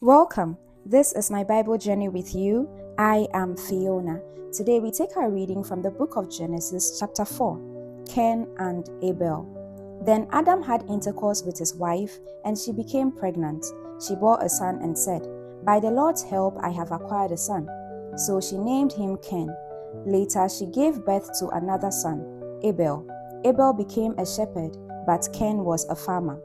Welcome. This is my Bible journey with you. I am Fiona. Today we take our reading from the book of Genesis, chapter 4, Cain and Abel. Then Adam had intercourse with his wife, and she became pregnant. She bore a son and said, "By the Lord's help I have acquired a son." So she named him Cain. Later she gave birth to another son, Abel. Abel became a shepherd, but Cain was a farmer.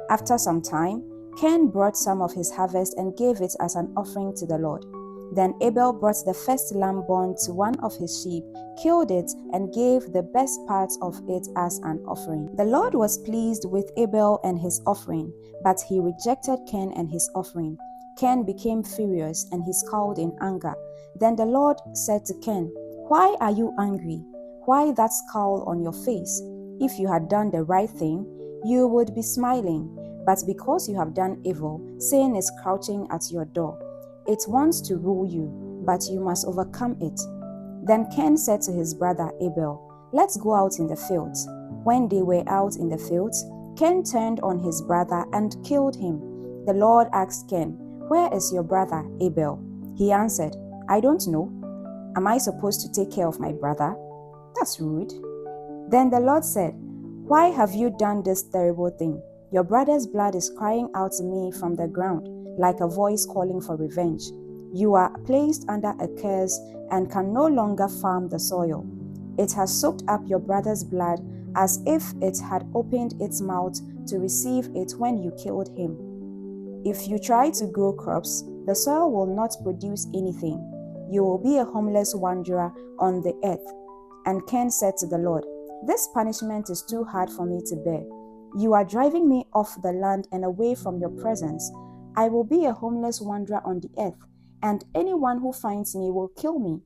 After some time, Cain brought some of his harvest and gave it as an offering to the Lord. Then Abel brought the first lamb born to one of his sheep, killed it, and gave the best parts of it as an offering. The Lord was pleased with Abel and his offering, but he rejected Cain and his offering. Cain became furious, and he scowled in anger. Then the Lord said to Cain, "Why are you angry? Why that scowl on your face? If you had done the right thing, you would be smiling. But because you have done evil, sin is crouching at your door. It wants to rule you, but you must overcome it." Then Cain said to his brother Abel, "Let's go out in the fields." When they were out in the fields, Cain turned on his brother and killed him. The Lord asked Cain, "Where is your brother Abel?" He answered, "I don't know. Am I supposed to take care of my brother? That's rude." Then the Lord said, "Why have you done this terrible thing? Your brother's blood is crying out to me from the ground, like a voice calling for revenge. You are placed under a curse and can no longer farm the soil. It has soaked up your brother's blood as if it had opened its mouth to receive it when you killed him. If you try to grow crops, the soil will not produce anything. You will be a homeless wanderer on the earth." And Cain said to the Lord, "This punishment is too hard for me to bear. You are driving me off the land and away from your presence. I will be a homeless wanderer on the earth, and anyone who finds me will kill me."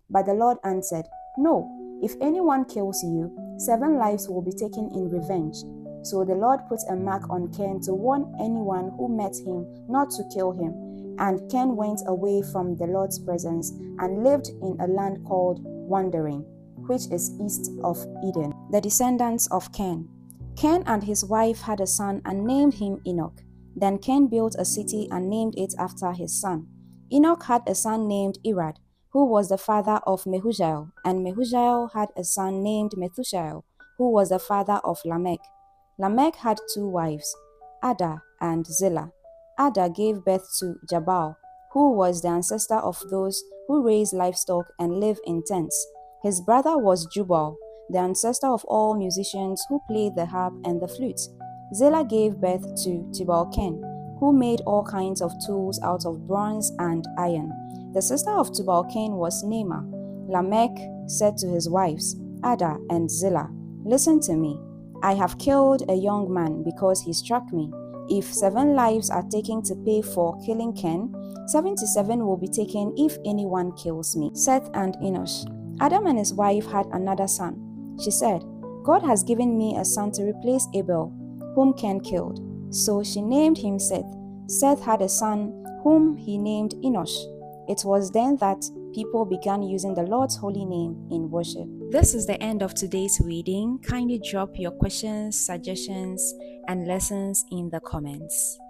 But the Lord answered, "No, if anyone kills you, 7 lives will be taken in revenge." So the Lord put a mark on Cain to warn anyone who met him not to kill him. And Cain went away from the Lord's presence and lived in a land called Wandering, which is east of Eden. The descendants of Cain. Cain and his wife had a son and named him Enoch. Then Cain built a city and named it after his son. Enoch had a son named Irad, who was the father of Mehujael, and Mehujael had a son named Methushael, who was the father of Lamech. Lamech had 2 wives, Ada and Zillah. Ada gave birth to Jabal, who was the ancestor of those who raise livestock and live in tents. His brother was Jubal, the ancestor of all musicians who played the harp and the flute. Zillah gave birth to Tubal-Cain, who made all kinds of tools out of bronze and iron. The sister of Tubal-Cain was Naamah. Lamech said to his wives, Ada and Zillah, "Listen to me. I have killed a young man because he struck me. If 7 lives are taken to pay for killing Cain, 77 will be taken if anyone kills me." Seth and Enosh. Adam and his wife had another son. She said, "God has given me a son to replace Abel, whom Cain killed." So she named him Seth. Seth had a son whom he named Enosh. It was then that people began using the Lord's holy name in worship. This is the end of today's reading. Kindly drop your questions, suggestions, and lessons in the comments.